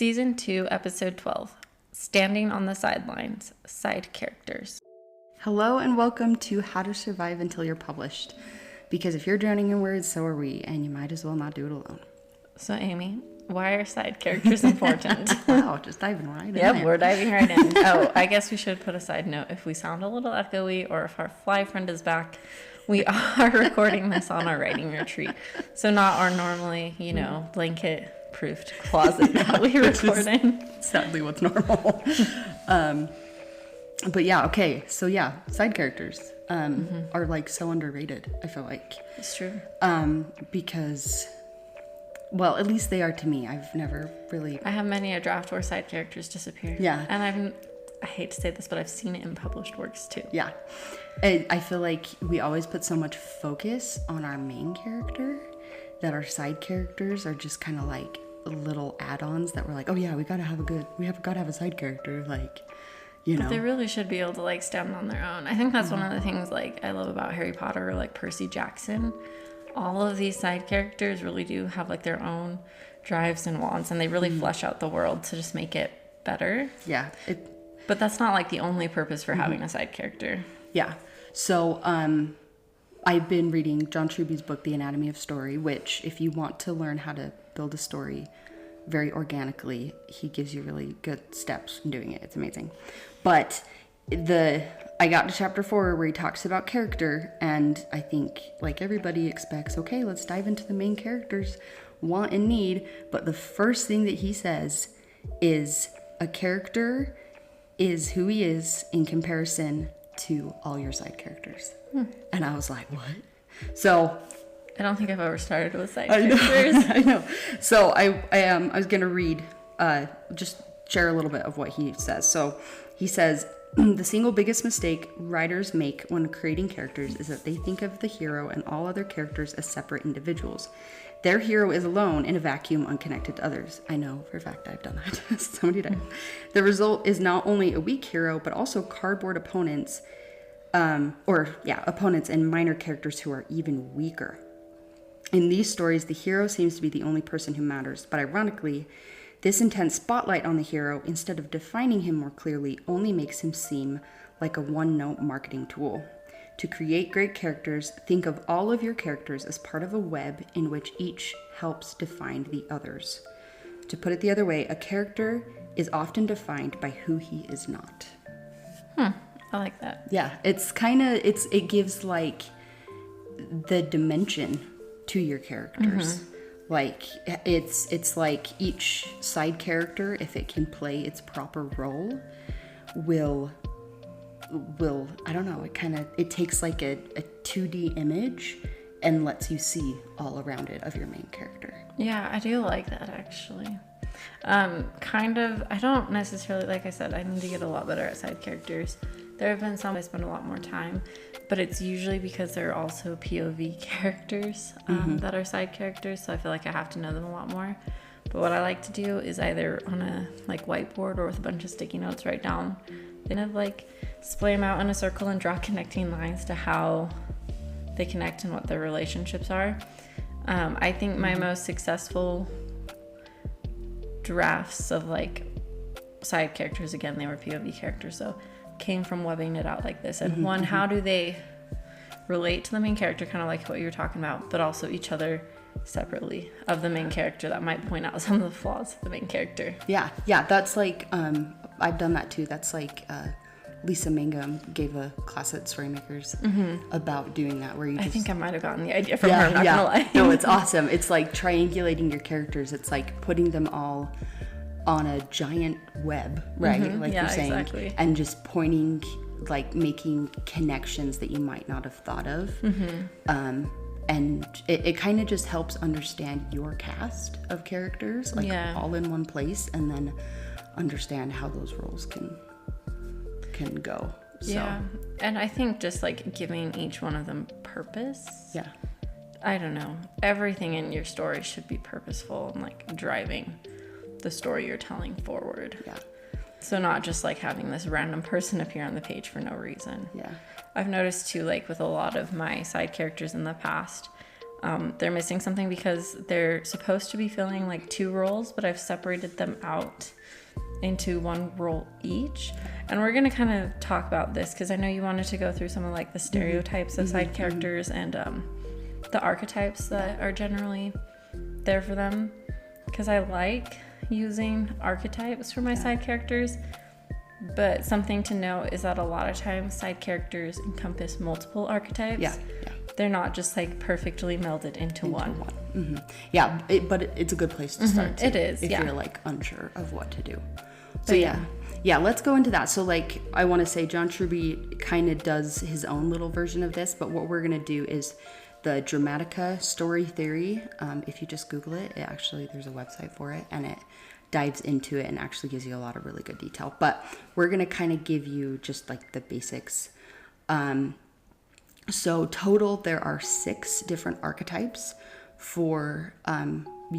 Season 2, Episode 12, Standing on the Sidelines, Side Characters. Hello and welcome to How to Survive Until You're Published. Because if you're drowning in words, so are we, and you might as well not do it alone. So Amy, why are side characters important? Wow, just diving right in. Yep, we're diving right in. Oh, I guess we should put a side note. If we sound a little echoey or if our fly friend is back, we are recording this on our writing retreat. So not our normally, blanket-proofed closet that we record in. Sadly what's normal. But yeah, okay. So yeah, side characters are like so underrated, I feel like. It's true. Because, well, at least they are to me. I've never really... I have many a draft where side characters disappear. Yeah. And I hate to say this, but I've seen it in published works too. Yeah. I feel like we always put so much focus on our main character that our side characters are just kind of like little add-ons that we're like, oh yeah, we gotta have a side character, like, you know. But they really should be able to like stand on their own. I think that's one of the things like I love about Harry Potter or like Percy Jackson. All of these side characters really do have like their own drives and wants, and they really flesh out the world to just make it better. Yeah. But that's not like the only purpose for having a side character. Yeah. So I've been reading John Truby's book, The Anatomy of Story, which if you want to learn how to build a story very organically, he gives you really good steps in doing it. It's amazing. But I got to chapter 4 where he talks about character, and I think like everybody expects, okay, let's dive into the main character's want and need. But the first thing that he says is a character is who he is in comparison to all your side characters. And I was like, what? So I don't think I've ever started with side characters. I know. So I was going to read, just share a little bit of what he says. So he says, the single biggest mistake writers make when creating characters is that they think of the hero and all other characters as separate individuals. Their hero is alone in a vacuum, unconnected to others. I know for a fact I've done that so many times. The result is not only a weak hero, but also cardboard opponents, opponents and minor characters who are even weaker. In these stories, the hero seems to be the only person who matters, but ironically, this intense spotlight on the hero, instead of defining him more clearly, only makes him seem like a one-note marketing tool. To create great characters, think of all of your characters as part of a web in which each helps define the others. To put it the other way, a character is often defined by who he is not. I like that. Yeah, it gives like the dimension to your characters. Like it's like each side character, if it can play its proper role, will I don't know, it takes like a 2D image and lets you see all around it of your main character. Yeah, I do like that actually. I don't necessarily, like I said, I need to get a lot better at side characters. There have been some I spend a lot more time, but it's usually because they're also POV characters that are side characters, so I feel like I have to know them a lot more. But what I like to do is either on a like whiteboard or with a bunch of sticky notes write down, kind of like splay them out in a circle and draw connecting lines to how they connect and what their relationships are. I think my most successful drafts of like side characters, again, they were POV characters, so came from webbing it out like this. And one, how do they relate to the main character, kind of like what you were talking about, but also each other separately of the main character that might point out some of the flaws of the main character. Yeah, that's like I've done that too. That's like Lisa Mangum gave a class at Storymakers about doing that, where you just... I think I might have gotten the idea from her, I'm not gonna lie. No, it's awesome. It's like triangulating your characters. It's like putting them all on a giant web, right? Like you're saying. Exactly. And just pointing, like making connections that you might not have thought of. And it kind of just helps understand your cast of characters, like all in one place, and then understand how those roles can go. Yeah, and I think just like giving each one of them purpose. Yeah. I don't know. Everything in your story should be purposeful and like driving the story you're telling forward. Yeah. So not just like having this random person appear on the page for no reason. Yeah. I've noticed too, like with a lot of my side characters in the past, they're missing something because they're supposed to be filling like 2 roles, but I've separated them out into 1 role each. And we're going to kind of talk about this because I know you wanted to go through some of like the stereotypes of side characters and the archetypes that are generally there for them, because I like using archetypes for my side characters. But something to note is that a lot of times side characters encompass multiple archetypes. Yeah. They're not just like perfectly melded into one. Mm-hmm. Yeah, but it's a good place to start. Too, it is, if you're like unsure of what to do. So yeah, let's go into that. So like, I want to say John Truby kind of does his own little version of this, but what we're gonna do is the dramatica story theory. If you just Google it, actually there's a website for it, and it dives into it and actually gives you a lot of really good detail. But we're gonna kind of give you just like the basics. So total, there are 6 different archetypes for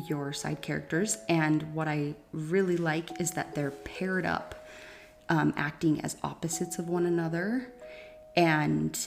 your side characters. And what I really like is that they're paired up, acting as opposites of one another. And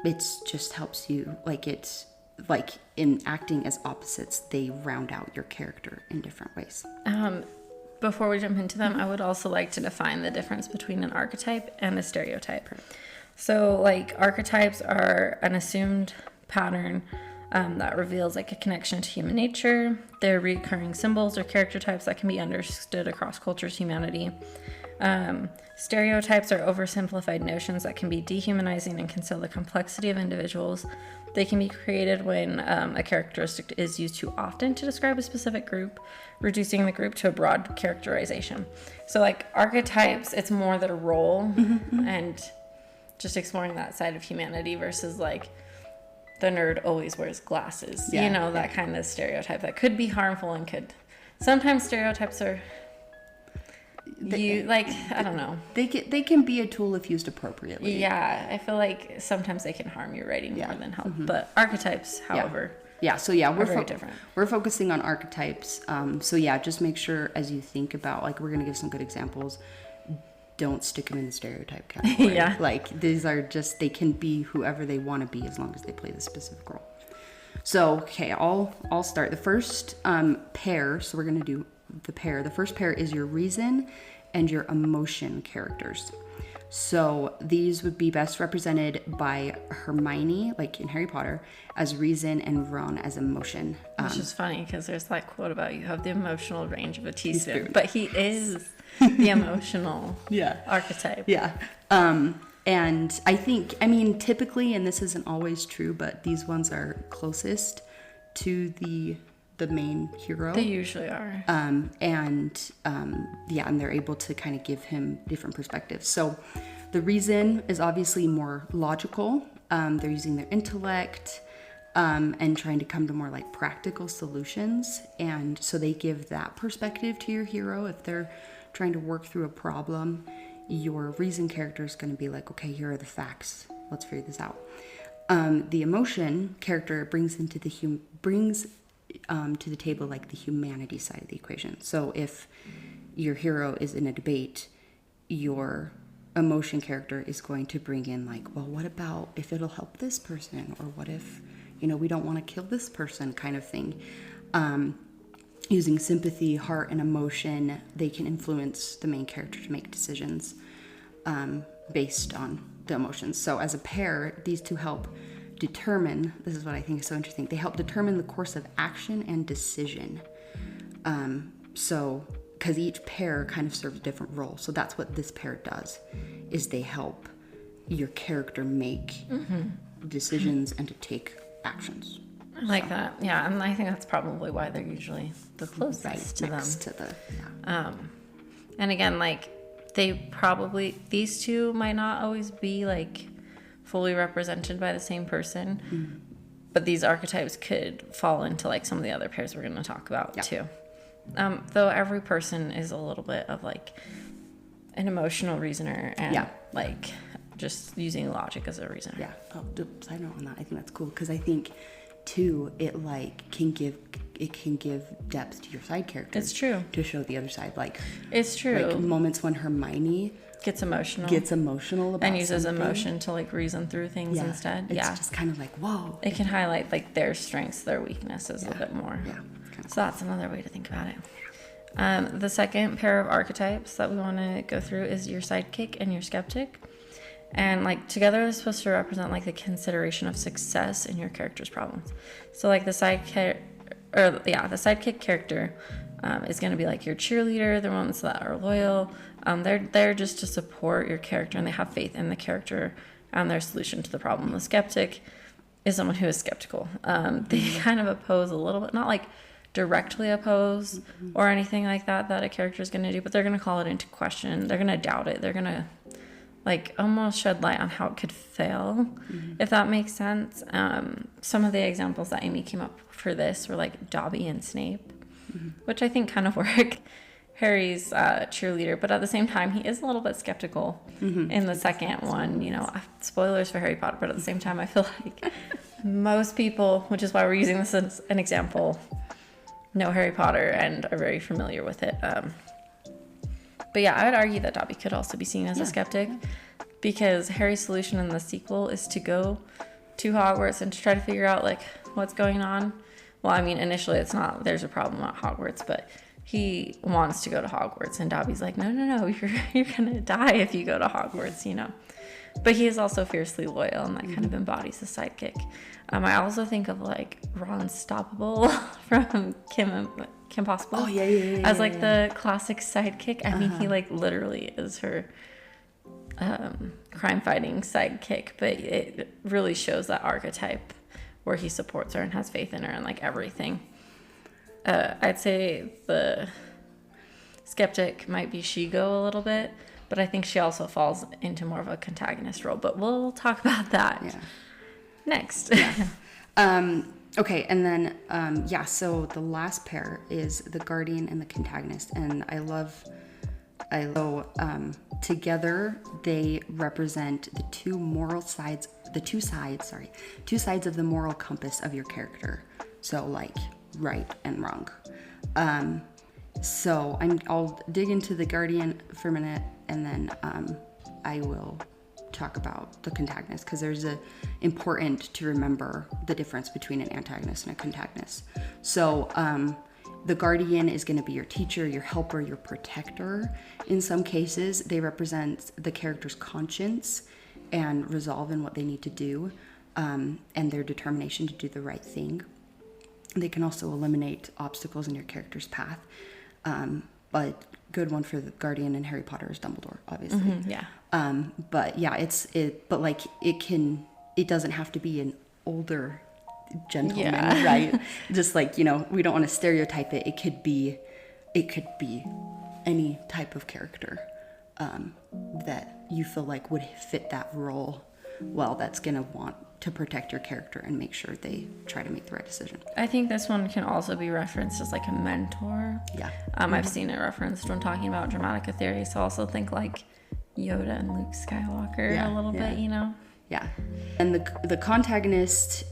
it just helps you, like it's like in acting as opposites, they round out your character in different ways. Before we jump into them, I would also like to define the difference between an archetype and a stereotype. So like archetypes are an assumed pattern that reveals like a connection to human nature. They're recurring symbols or character types that can be understood across cultures, humanity. Stereotypes are oversimplified notions that can be dehumanizing and conceal the complexity of individuals. They can be created when a characteristic is used too often to describe a specific group, reducing the group to a broad characterization. So like archetypes, it's more their role and just exploring that side of humanity versus like the nerd always wears glasses, that kind of stereotype that could be harmful and could sometimes stereotypes are I don't know, they can be a tool if used appropriately. I feel like sometimes they can harm your writing more than help. But archetypes, however, we're very different. We're focusing on archetypes. Just make sure as you think about, like, we're going to give some good examples. Don't stick them in the stereotype category. Like, these are just, they can be whoever they want to be as long as they play the specific role. So, okay, I'll start. The first pair, so we're going to do the pair. The first pair is your reason and your emotion characters. So these would be best represented by Hermione, like in Harry Potter, as reason and Ron as emotion. Which is funny because there's that quote about you have the emotional range of a teaspoon, but he is the emotional archetype. And I think, typically, and this isn't always true, but these ones are closest to the main hero. They usually are. And they're able to kind of give him different perspectives. So the reason is obviously more logical. They're using their intellect and trying to come to more like practical solutions. And so they give that perspective to your hero. If they're trying to work through a problem, your reason character is going to be like, okay, here are the facts. Let's figure this out. The emotion character brings to the table like the humanity side of the equation. So if your hero is in a debate, your emotion character is going to bring in like, well, what about if it'll help this person, or what if we don't want to kill this person, kind of thing. Using sympathy, heart, and emotion, they can influence the main character to make decisions based on the emotions. So as a pair, these two help determine, this is what I think is so interesting, they help determine the course of action and decision. So because each pair kind of serves a different role. So that's what this pair does, is they help your character make decisions and to take actions. I like that. Yeah, and I think that's probably why they're usually the closest to next them. To the, and again, like these two might not always be like fully represented by the same person, but these archetypes could fall into like some of the other pairs we're going to talk about too. Though every person is a little bit of like an emotional reasoner and like just using logic as a reasoner. Yeah. Oh, side note on that, I think that's cool because I think too it like can give depth to your side characters. It's true. To show the other side, like it's true. Like moments when Hermione gets emotional about and uses something. emotion to like reason through things instead. It's just kind of like, whoa. It can highlight like their strengths, their weaknesses a bit more. Yeah. So that's another way to think about it. The second pair of archetypes that we want to go through is your sidekick and your skeptic. And like together they're supposed to represent like the consideration of success in your character's problems. So like the sidekick character is going to be like your cheerleader, the ones that are loyal. They're there just to support your character, and they have faith in the character and their solution to the problem. The skeptic is someone who is skeptical. They kind of oppose a little bit, not like directly oppose or anything like that a character is going to do, but they're going to call it into question. They're going to doubt it. They're going to like almost shed light on how it could fail, if that makes sense. Some of the examples that Amy came up for this were like Dobby and Snape, which I think kind of work. Harry's cheerleader, but at the same time, he is a little bit skeptical in the second one. You know, spoilers for Harry Potter, but at the same time, I feel like most people, which is why we're using this as an example, know Harry Potter and are very familiar with it. But yeah, I would argue that Dobby could also be seen as a skeptic, because Harry's solution in the sequel is to go to Hogwarts and to try to figure out like what's going on. Well, I mean, initially it's not, there's a problem at Hogwarts, but he wants to go to Hogwarts, and Dobby's like, no, you're gonna die if you go to Hogwarts, you know. But he is also fiercely loyal, and that kind of embodies the sidekick. I also think of like Ron Stoppable from Kim Possible. Oh, yeah. As like the classic sidekick. I mean, he like literally is her crime fighting sidekick, but it really shows that archetype where he supports her and has faith in her and like everything. I'd say the skeptic might be Shigo a little bit, but I think she also falls into more of a antagonist role, but we'll talk about that next. Okay, and then, so the last pair is the guardian and the antagonist, and together they represent the two sides of the moral compass of your character. So like right and wrong. So I'll dig into the guardian for a minute, and then I will talk about the antagonist, because there's important to remember the difference between an antagonist and a antagonist. So the guardian is going to be your teacher, your helper, your protector. In some cases, they represent the character's conscience and resolve in what they need to do, and their determination to do the right thing. They can also eliminate obstacles in your character's path. But good one for the guardian in Harry Potter is Dumbledore, obviously. But yeah, it doesn't have to be an older gentleman, right? Just like, you know, we don't want to stereotype it. It could be any type of character that you feel like would fit that role well, that's gonna want to protect your character and make sure they try to make the right decision. I think this one can also be referenced as like a mentor. I've seen it referenced when talking about dramatica theory, so also think like Yoda and Luke Skywalker a little bit, you know? And the contagonist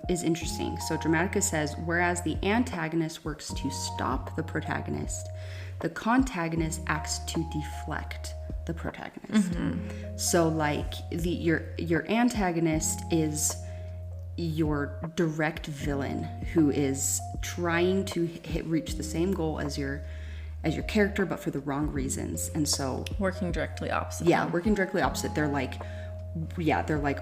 is interesting. So Dramatica says, whereas the antagonist works to stop the protagonist, the contagonist acts to deflect the protagonist. So like your antagonist is your direct villain who is trying to reach the same goal as your character, but for the wrong reasons. And so working directly opposite. Working directly opposite. They're like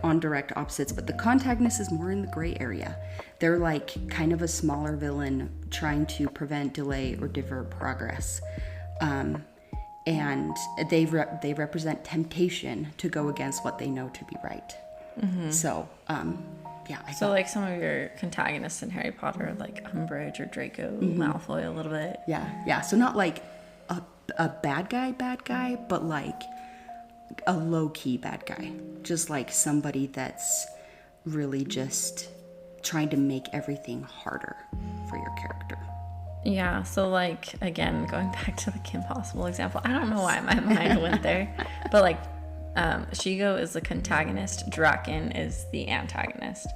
on direct opposites, but the contagonist is more in the gray area. They're like kind of a smaller villain trying to prevent, delay, or divert progress. And they represent temptation to go against what they know to be right. So, So like some of your antagonists in Harry Potter, like Umbridge or Draco, Malfoy a little bit. So not like a bad guy, but like a low-key bad guy. Just like somebody that's really just trying to make everything harder for your character. Yeah, so like, again, going back to the Kim Possible example, I don't know why my mind went there, but like, Shigo is the contagonist, Draken is the antagonist.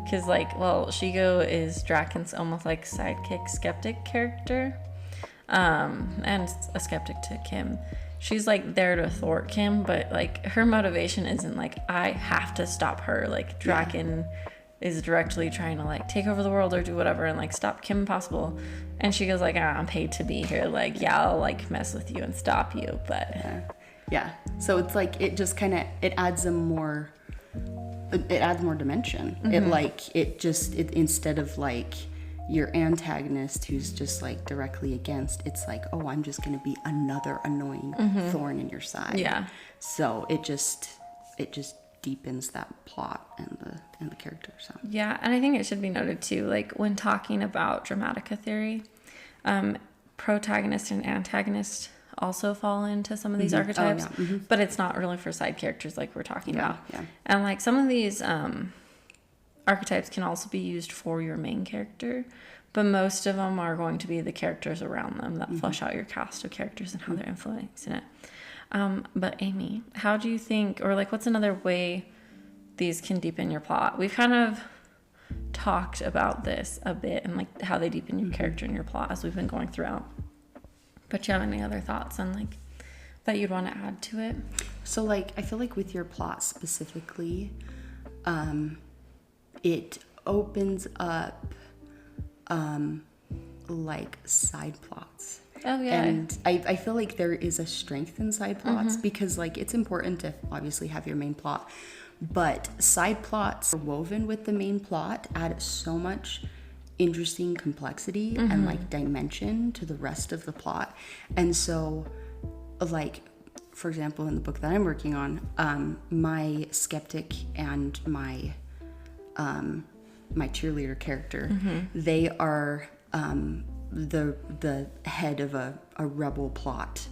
Because like, well, Shigo is Draken's almost like sidekick skeptic character. and a skeptic to Kim. She's like there to thwart Kim, but like her motivation isn't like I have to stop her. Like Draken is directly trying to like take over the world or do whatever and like stop Kim possible. And she goes like, I'm paid to be here. Like, yeah, I'll like mess with you and stop you, but yeah. So it's like it just kind of it adds more dimension. It instead of like your antagonist who's just like directly against, it's like, oh, I'm just gonna be another annoying thorn in your side. Yeah. So it just deepens that plot and the character. So yeah, and I think it should be noted too, like when talking about dramatica theory, protagonist and antagonist also fall into some of these archetypes, but it's not really for side characters like we're talking about. Yeah. And like some of these archetypes can also be used for your main character, but most of them are going to be the characters around them that flesh out your cast of characters and how they're influencing it. But Amy, how do you think, or like what's another way these can deepen your plot? We've kind of talked about this a bit and like how they deepen your character and your plot as we've been going throughout. But do you have any other thoughts on like that you'd want to add to it? So like I feel like with your plot specifically, it opens up like side plots. Oh yeah. And I feel like there is a strength in side plots because like it's important to obviously have your main plot, but side plots woven with the main plot add so much interesting complexity and like dimension to the rest of the plot. And so like for example in the book that I'm working on, my skeptic and my cheerleader character, they are the head of a rebel plot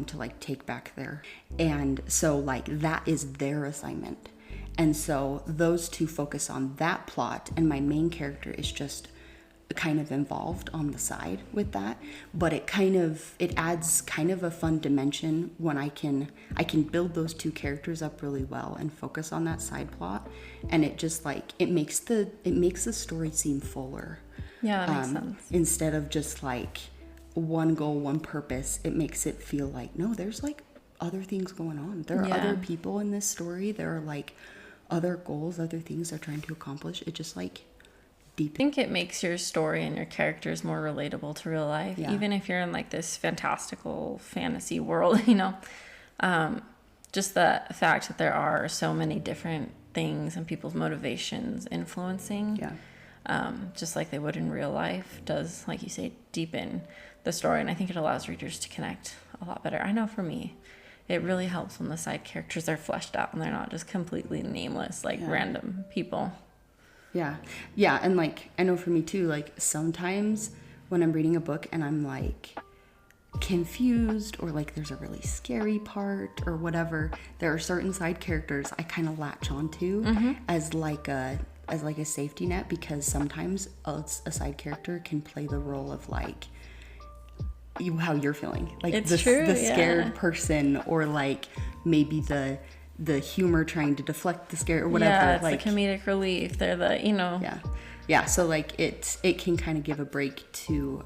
to like take back there, and so like that is their assignment, and so those two focus on that plot and my main character is just kind of involved on the side with that, but it adds kind of a fun dimension when I can build those two characters up really well and focus on that side plot, and it just like it makes the story seem fuller. Yeah, that makes sense. Instead of just like one goal, one purpose, it makes it feel like no, there's like other things going on. There are other people in this story. There are like other goals, other things they're trying to accomplish. It just like deep. I think it makes your story and your characters more relatable to real life, even if you're in like this fantastical fantasy world, you know. Just the fact that there are so many different things and people's motivations influencing, just like they would in real life, does, like you say, deepen the story. And I think it allows readers to connect a lot better. I know for me, it really helps when the side characters are fleshed out and they're not just completely nameless, like random people. Yeah, and like I know for me too, like sometimes when I'm reading a book and I'm like confused or like there's a really scary part or whatever, there are certain side characters I kind of latch onto as like a safety net, because sometimes a side character can play the role of like how you're feeling, like the scared person, or like maybe the humor trying to deflect the scare or whatever. Yeah, it's like the comedic relief. They're the, you know. Yeah. So like it can kind of give a break to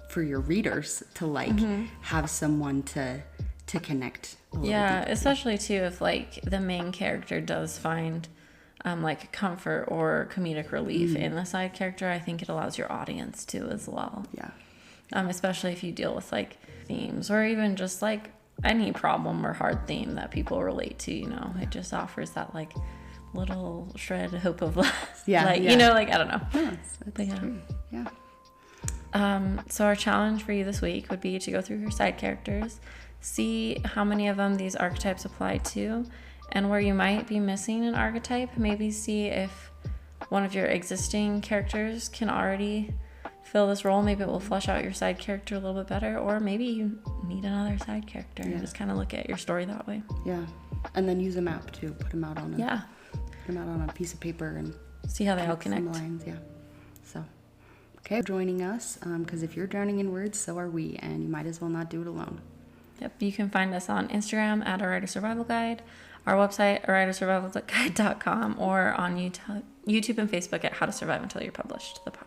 for your readers to like have someone to connect a little deeper. Especially too if like the main character does find like comfort or comedic relief in the side character. I think it allows your audience to as well. Especially if you deal with like themes or even just like any problem or hard theme that people relate to, you know. It just offers that like little shred of hope of life. You know, like I don't know. That's true. So our challenge for you this week would be to go through your side characters, see how many of them these archetypes apply to, and where you might be missing an archetype. Maybe see if one of your existing characters can already fill this role. Maybe it will flesh out your side character a little bit better, or maybe you need another side character and just kind of look at your story that way. And then use a map too. Put them out on a piece of paper and see how they all connect. Lines. So okay, joining us, because if you're drowning in words, so are we, and you might as well not do it alone. You can find us on Instagram at A Writer Survival Guide, our website, awritersurvivalguide.com, or on YouTube and Facebook at How to Survive Until You're Published, the podcast.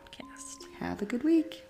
Have a good week.